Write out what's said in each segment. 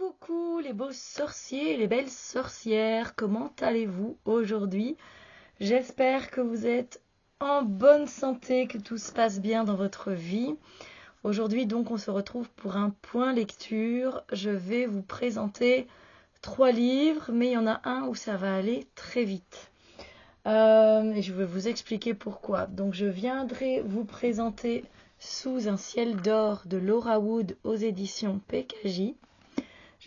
Coucou les beaux sorciers et les belles sorcières, comment allez-vous aujourd'hui? J'espère que vous êtes en bonne santé, que tout se passe bien dans votre vie. Aujourd'hui donc on se retrouve pour un point lecture. Je vais vous présenter 3 livres, mais il y en a un où ça va aller très vite. Et je vais vous expliquer pourquoi. Donc je viendrai vous présenter Sous un ciel d'or de Laura Wood aux éditions PKJ.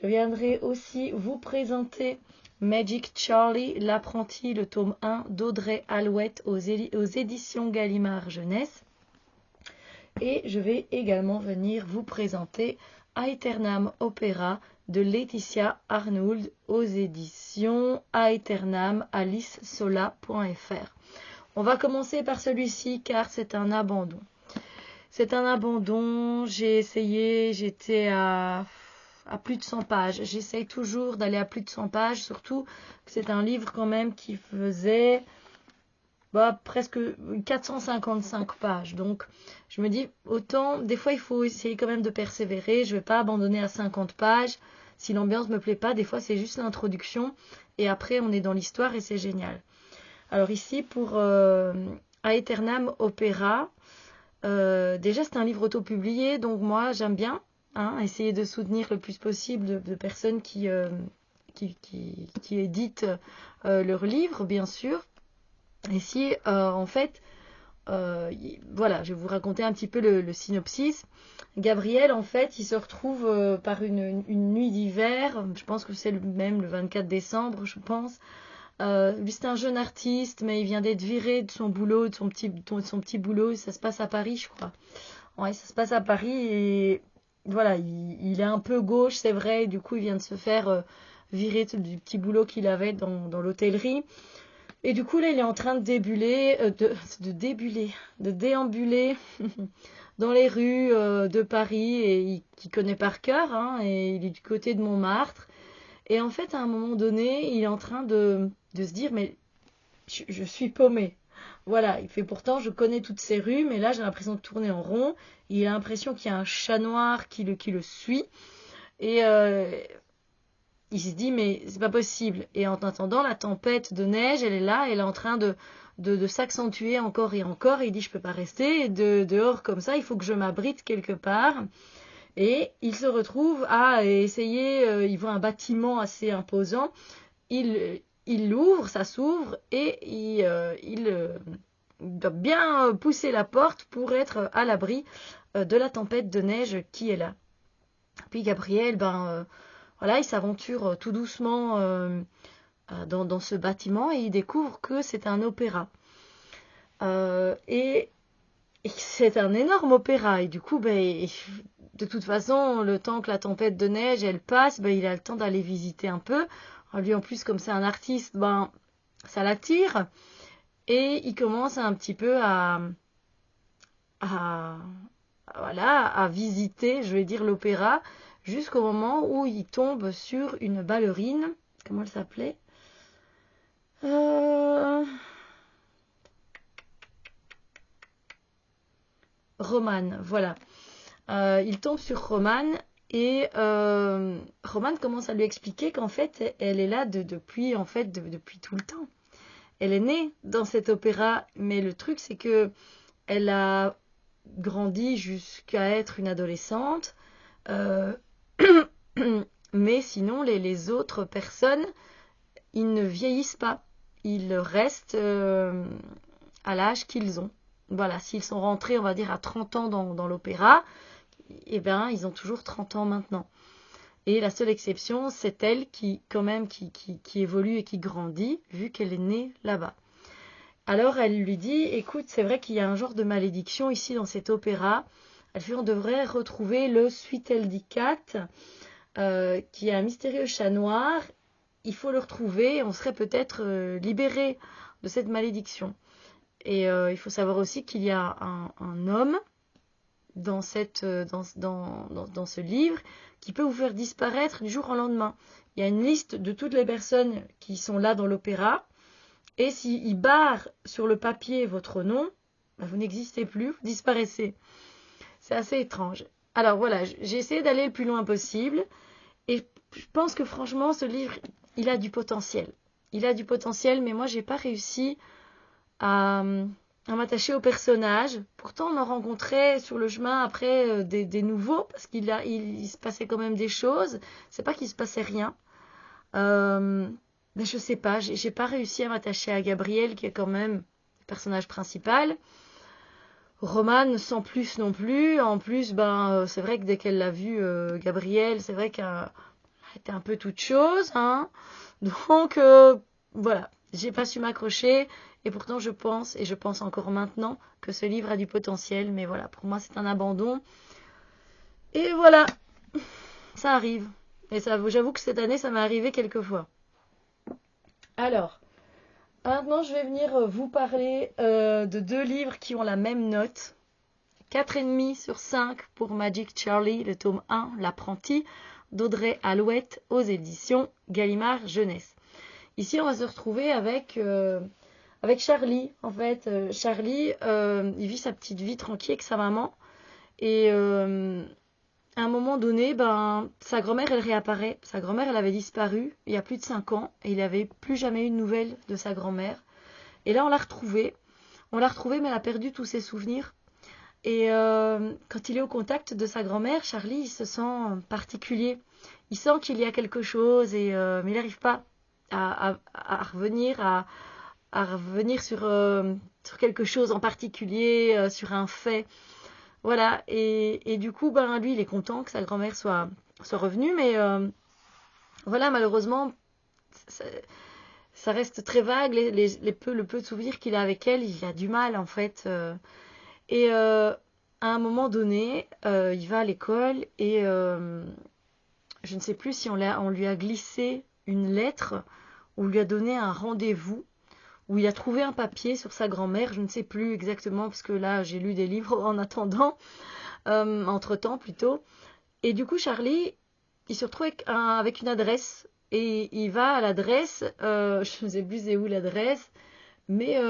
Je viendrai aussi vous présenter Magic Charlie, l'apprenti, le tome 1 d'Audrey Alouette aux éditions Gallimard Jeunesse. Et je vais également venir vous présenter Aeternam Opéra de Laetitia Arnould aux éditions Aeternam alicesola.fr. On va commencer par celui-ci car c'est un abandon. C'est un abandon, j'ai essayé, j'étais à plus de 100 pages. J'essaye toujours d'aller à plus de 100 pages, surtout que c'est un livre quand même qui faisait presque 455 pages. Donc je me dis, autant, des fois il faut essayer quand même de persévérer. Je ne vais pas abandonner à 50 pages. Si l'ambiance ne me plaît pas, des fois c'est juste l'introduction et après on est dans l'histoire et c'est génial. Alors ici pour Aeternam Opéra, déjà c'est un livre auto-publié, donc moi j'aime bien essayer de soutenir le plus possible de personnes qui éditent leurs livres, bien sûr. Ici, en fait, voilà, je vais vous raconter un petit peu le synopsis. Gabriel, en fait, il se retrouve par une nuit d'hiver, je pense que c'est même le 24 décembre, je pense. Lui, c'est un jeune artiste, mais il vient d'être viré de son boulot, de son petit boulot. Ça se passe à Paris, je crois. Ouais, ça se passe à Paris et voilà, il est un peu gauche, c'est vrai. Et du coup, il vient de se faire virer du petit boulot qu'il avait dans l'hôtellerie. Et du coup, là, il est en train de déambuler dans les rues de Paris et qu'il connaît par cœur. Et il est du côté de Montmartre. Et en fait, à un moment donné, il est en train de se dire, mais je suis paumé. Voilà, il fait pourtant, je connais toutes ces rues, mais là, j'ai l'impression de tourner en rond. Il a l'impression qu'il y a un chat noir qui le suit. Et il se dit, mais c'est pas possible. Et en attendant, la tempête de neige, elle est là, elle est en train de s'accentuer encore et encore. Et il dit, je peux pas rester dehors comme ça, il faut que je m'abrite quelque part. Et il se retrouve à essayer, il voit un bâtiment assez imposant, il l'ouvre, ça s'ouvre, et il doit bien pousser la porte pour être à l'abri de la tempête de neige qui est là. Puis Gabriel, voilà, il s'aventure tout doucement dans ce bâtiment et il découvre que c'est un opéra. Et c'est un énorme opéra. Et du coup, de toute façon, le temps que la tempête de neige, elle passe, il a le temps d'aller visiter un peu. Alors lui, en plus, comme c'est un artiste, ça l'attire. Et il commence un petit peu voilà, à visiter, je vais dire, l'opéra, jusqu'au moment où il tombe sur une ballerine. Comment elle s'appelait Romane, voilà. Il tombe sur Romane et Romane commence à lui expliquer qu'en fait, elle est là depuis tout le temps. Elle est née dans cet opéra, mais le truc, c'est que elle a grandi jusqu'à être une adolescente. Euh, mais sinon, les autres personnes, ils ne vieillissent pas. Ils restent à l'âge qu'ils ont. Voilà, s'ils sont rentrés, on va dire, à 30 ans dans l'opéra, ils ont toujours 30 ans maintenant. Et la seule exception, c'est elle qui évolue et qui grandit, vu qu'elle est née là-bas. Alors elle lui dit, écoute, c'est vrai qu'il y a un genre de malédiction ici dans cet opéra. Elle fait, on devrait retrouver le Suiteldicat, qui est un mystérieux chat noir. Il faut le retrouver, on serait peut-être libéré de cette malédiction. Et il faut savoir aussi qu'il y a un homme dans ce livre qui peut vous faire disparaître du jour au lendemain. Il y a une liste de toutes les personnes qui sont là dans l'opéra. Et s'il barre sur le papier votre nom, vous n'existez plus, vous disparaissez. C'est assez étrange. Alors voilà, j'ai essayé d'aller le plus loin possible. Et je pense que franchement, ce livre, il a du potentiel. Il a du potentiel, mais moi, j'ai pas réussi à, à m'attacher au personnage. Pourtant, on en rencontrait sur le chemin après des nouveaux, parce il se passait quand même des choses. C'est pas qu'il se passait rien. Euh, mais je sais pas, j'ai pas réussi à m'attacher à Gabriel, qui est quand même le personnage principal. Romane sans plus non plus. En plus, c'est vrai que dès qu'elle l'a vu, Gabriel, c'est vrai qu'elle était un peu toute chose, hein. Donc, voilà, j'ai pas su m'accrocher. Et pourtant, je pense, et je pense encore maintenant, que ce livre a du potentiel. Mais voilà, pour moi, c'est un abandon. Et voilà, ça arrive. Et ça, j'avoue que cette année, ça m'est arrivé quelques fois. Alors, maintenant, je vais venir vous parler de deux livres qui ont la même note. 4,5 sur 5 pour Magic Charlie, le tome 1, L'apprenti, d'Audrey Alouette, aux éditions Gallimard Jeunesse. Ici, on va se retrouver avec Charlie. En fait, Charlie, il vit sa petite vie tranquille avec sa maman. Et à un moment donné, sa grand-mère, elle réapparaît. Sa grand-mère, elle avait disparu il y a plus de 5 ans. Et il n'avait plus jamais eu de nouvelles de sa grand-mère. Et là, on l'a retrouvée. On l'a retrouvée, mais elle a perdu tous ses souvenirs. Et quand il est au contact de sa grand-mère, Charlie, il se sent particulier. Il sent qu'il y a quelque chose, mais il n'arrive pas à revenir, à revenir sur quelque chose en particulier, sur un fait. Voilà, et du coup, lui, il est content que sa grand-mère soit revenue, mais voilà, malheureusement, ça, ça reste très vague, le peu de souvenirs qu'il a avec elle, il a du mal, en fait. Et à un moment donné, il va à l'école et je ne sais plus si on lui a glissé une lettre ou lui a donné un rendez-vous où il a trouvé un papier sur sa grand-mère. Je ne sais plus exactement parce que là, j'ai lu des livres en attendant, entre-temps plutôt. Et du coup, Charlie, il se retrouve avec une adresse et il va à l'adresse. Je ne sais plus c'est où l'adresse, mais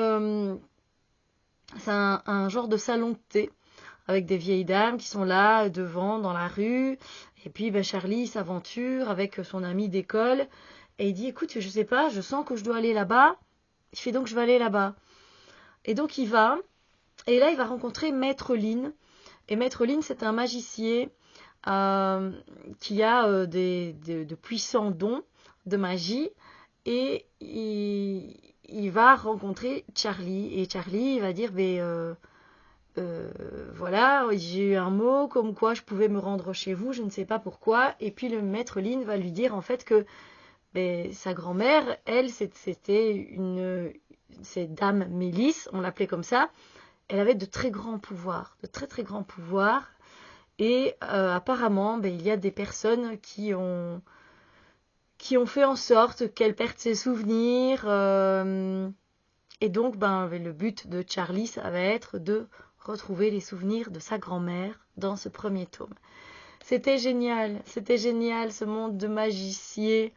c'est un genre de salon de thé avec des vieilles dames qui sont là devant dans la rue. Et puis Charlie s'aventure avec son ami d'école et il dit écoute, je sais pas, je sens que je dois aller là-bas. Il fait donc je vais aller là-bas. Et donc il va et là il va rencontrer Maître Lin. Et Maître Lin, c'est un magicien qui a de puissants dons de magie et il va rencontrer Charlie et Charlie il va dire voilà, j'ai eu un mot comme quoi je pouvais me rendre chez vous, je ne sais pas pourquoi. Et puis le maître Lin va lui dire en fait que sa grand-mère, elle, c'est Dame Mélisse, on l'appelait comme ça. Elle avait de très grands pouvoirs, de très très grands pouvoirs. Et apparemment, il y a des personnes qui ont fait en sorte qu'elle perde ses souvenirs. Et donc, le but de Charlie, ça va être de retrouver les souvenirs de sa grand-mère dans ce premier tome. C'était génial ce monde de magiciens.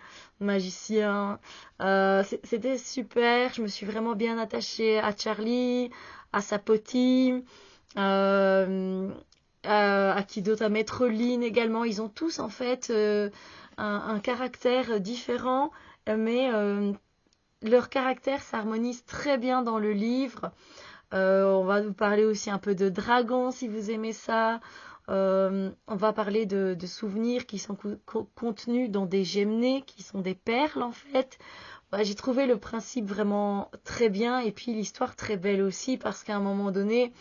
C'était super, je me suis vraiment bien attachée à Charlie, à sa potine, à qui d'autre, à Maître Lin également. Ils ont tous en fait un caractère différent, mais leur caractère s'harmonise très bien dans le livre. On va vous parler aussi un peu de dragons si vous aimez ça. On va parler de souvenirs qui sont contenus dans des gemnés, qui sont des perles en fait. J'ai trouvé le principe vraiment très bien et puis l'histoire très belle aussi parce qu'à un moment donné,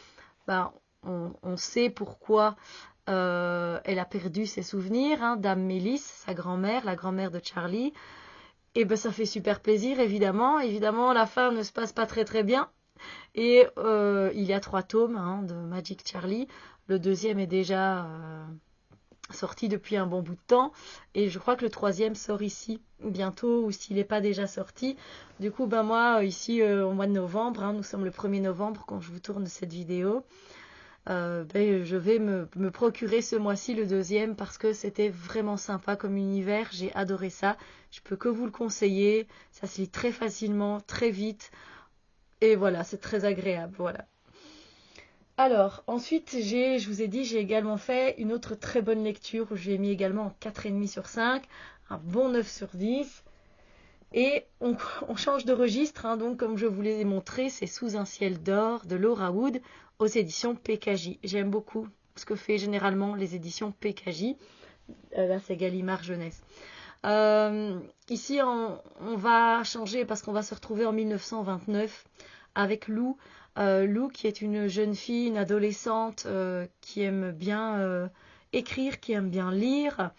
on sait pourquoi elle a perdu ses souvenirs, hein, Dame Mélisse, sa grand-mère, la grand-mère de Charlie. Et ça fait super plaisir, évidemment. Évidemment, la fin ne se passe pas très très bien. Et il y a 3 tomes de Magic Charlie. Le deuxième est déjà sorti depuis un bon bout de temps. Et je crois que le troisième sort ici bientôt, ou s'il n'est pas déjà sorti. Du coup, moi, ici, au mois de novembre, nous sommes le 1er novembre quand je vous tourne cette vidéo. Je vais me procurer ce mois-ci le deuxième parce que c'était vraiment sympa comme univers. J'ai adoré ça. Je peux que vous le conseiller. Ça se lit très facilement, très vite. Et voilà, c'est très agréable. Voilà. Alors, ensuite, je vous ai dit, j'ai également fait une autre très bonne lecture où j'ai mis également 4,5 sur 5, un bon 9 sur 10. Et on change de registre, hein, donc comme je vous l'ai montré, c'est Sous un ciel d'or de Laura Wood aux éditions PKJ. J'aime beaucoup ce que fait généralement les éditions PKJ. Là, c'est Gallimard Jeunesse. Ici, on va changer parce qu'on va se retrouver en 1929 avec Lou. Lou, qui est une jeune fille, une adolescente qui aime bien écrire, qui aime bien lire.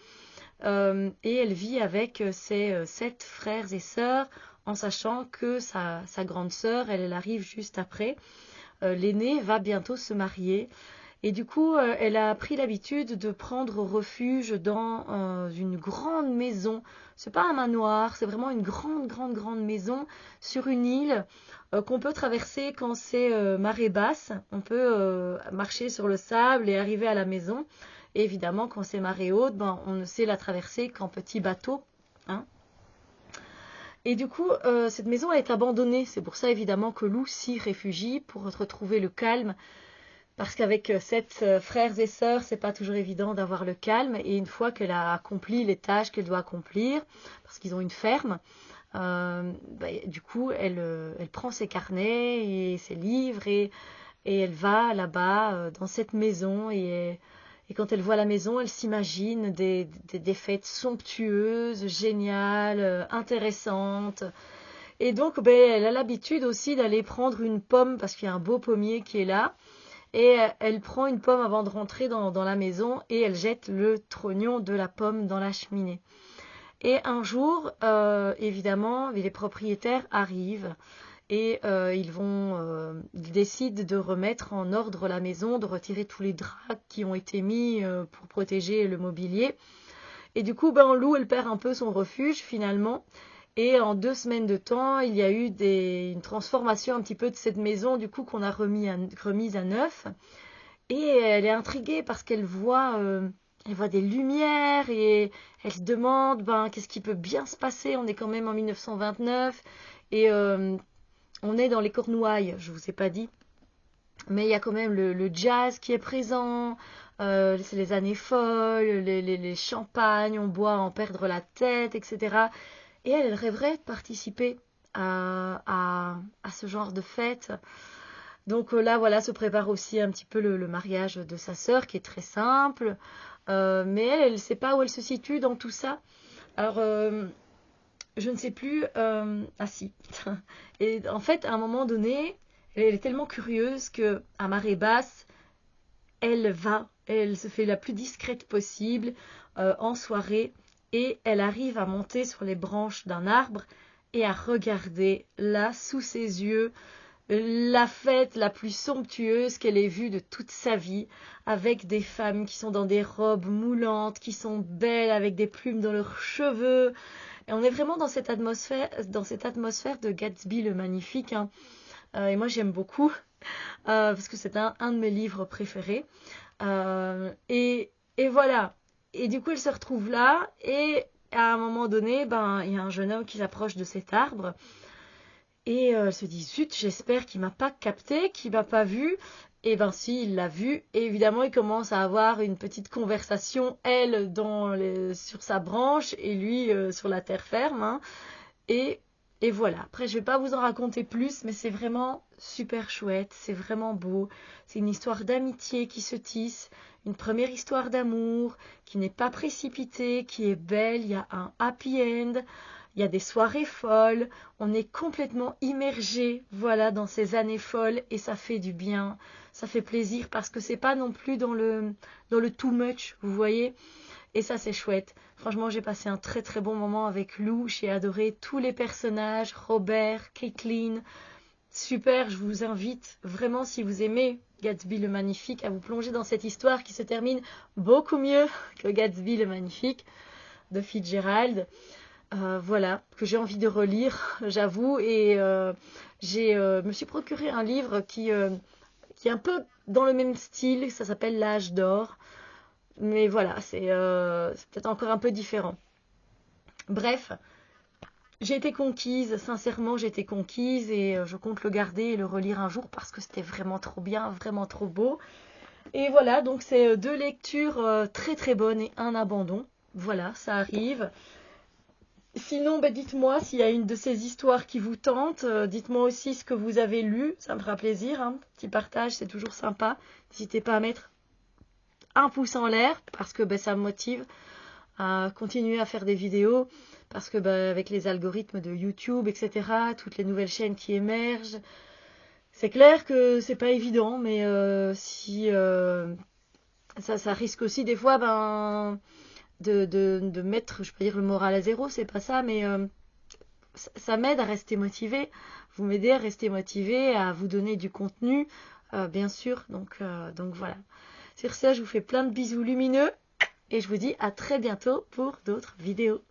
Et elle vit avec ses 7 frères et sœurs, en sachant que sa grande sœur, elle arrive juste après. L'aînée va bientôt se marier. Et du coup, elle a pris l'habitude de prendre refuge dans une grande maison. C'est pas un manoir, c'est vraiment une grande maison sur une île qu'on peut traverser quand c'est marée basse. On peut marcher sur le sable et arriver à la maison. Et évidemment, quand c'est marée haute, ben, on ne sait la traverser qu'en petit bateau, hein. Et du coup, cette maison est abandonnée. C'est pour ça évidemment que Lou s'y réfugie pour retrouver le calme. Parce qu'avec 7 frères et sœurs, c'est pas toujours évident d'avoir le calme. Et une fois qu'elle a accompli les tâches qu'elle doit accomplir, parce qu'ils ont une ferme, du coup, elle prend ses carnets et ses livres et elle va là-bas dans cette maison. Et quand elle voit la maison, elle s'imagine des fêtes somptueuses, géniales, intéressantes. Et donc, elle a l'habitude aussi d'aller prendre une pomme parce qu'il y a un beau pommier qui est là. Et elle prend une pomme avant de rentrer dans la maison et elle jette le trognon de la pomme dans la cheminée. Et un jour, évidemment, les propriétaires arrivent et ils décident de remettre en ordre la maison, de retirer tous les draps qui ont été mis pour protéger le mobilier. Et du coup, Lou, elle perd un peu son refuge finalement. Et en 2 semaines de temps, il y a eu une transformation un petit peu de cette maison, du coup, qu'on a remise à neuf. Et elle est intriguée parce elle voit des lumières et elle se demande, qu'est-ce qui peut bien se passer? On est quand même en 1929 et on est dans les Cornouailles, je vous ai pas dit. Mais il y a quand même le jazz qui est présent, c'est les années folles, les champagnes, on boit à en perdre la tête, etc. Et elle rêverait de participer à ce genre de fête. Donc là, voilà, se prépare aussi un petit peu le mariage de sa sœur, qui est très simple. Mais elle ne sait pas où elle se situe dans tout ça. Alors, je ne sais plus. Ah si. Et en fait, à un moment donné, elle est tellement curieuse que à marée basse, elle se fait la plus discrète possible en soirée et elle arrive à monter sur les branches d'un arbre et à regarder là sous ses yeux la fête la plus somptueuse qu'elle ait vue de toute sa vie, avec des femmes qui sont dans des robes moulantes, qui sont belles, avec des plumes dans leurs cheveux. Et on est vraiment dans cette atmosphère de Gatsby le Magnifique, hein. Et moi j'aime beaucoup, parce que c'est un de mes livres préférés. Et voilà. Et du coup, elle se retrouve là, et à un moment donné, il y a un jeune homme qui s'approche de cet arbre. Et elle se dit, zut, j'espère qu'il m'a pas capté, qu'il m'a pas vu. Et si, il l'a vu. Et évidemment, il commence à avoir une petite conversation, elle sur sa branche et lui sur la terre ferme, hein. Et, et voilà. Après, je vais pas vous en raconter plus, mais c'est vraiment super chouette. C'est vraiment beau. C'est une histoire d'amitié qui se tisse, une première histoire d'amour qui n'est pas précipitée, qui est belle. Il y a un happy end. Il y a des soirées folles, on est complètement immergé, voilà, dans ces années folles et ça fait du bien, ça fait plaisir parce que c'est pas non plus dans le too much, vous voyez. Et ça c'est chouette. Franchement, j'ai passé un très très bon moment avec Lou, j'ai adoré tous les personnages, Robert, Caitlin. Super, je vous invite vraiment si vous aimez Gatsby le Magnifique à vous plonger dans cette histoire qui se termine beaucoup mieux que Gatsby le Magnifique de Fitzgerald. Voilà, que j'ai envie de relire, j'avoue. Et me suis procuré un livre qui est un peu dans le même style, ça s'appelle L'âge d'or. Mais voilà, c'est peut-être encore un peu différent. Bref, J'ai été conquise, sincèrement j'ai été conquise et je compte le garder et le relire un jour parce que c'était vraiment trop bien, vraiment trop beau. Et voilà, donc c'est deux lectures très très bonnes et un abandon. Voilà, ça arrive. Sinon, bah, dites-moi s'il y a une de ces histoires qui vous tente. Dites-moi aussi ce que vous avez lu, ça me fera plaisir. Hein. Petit partage, c'est toujours sympa. N'hésitez pas à mettre un pouce en l'air parce que bah, ça me motive à continuer à faire des vidéos. Parce que bah, avec les algorithmes de YouTube, etc., toutes les nouvelles chaînes qui émergent, c'est clair que c'est pas évident, mais si ça risque aussi des fois de mettre, je peux dire, le moral à zéro, c'est pas ça, mais ça m'aide à rester motivé. Vous m'aidez à rester motivé, à vous donner du contenu, bien sûr. Donc voilà. Sur ce, je vous fais plein de bisous lumineux et je vous dis à très bientôt pour d'autres vidéos.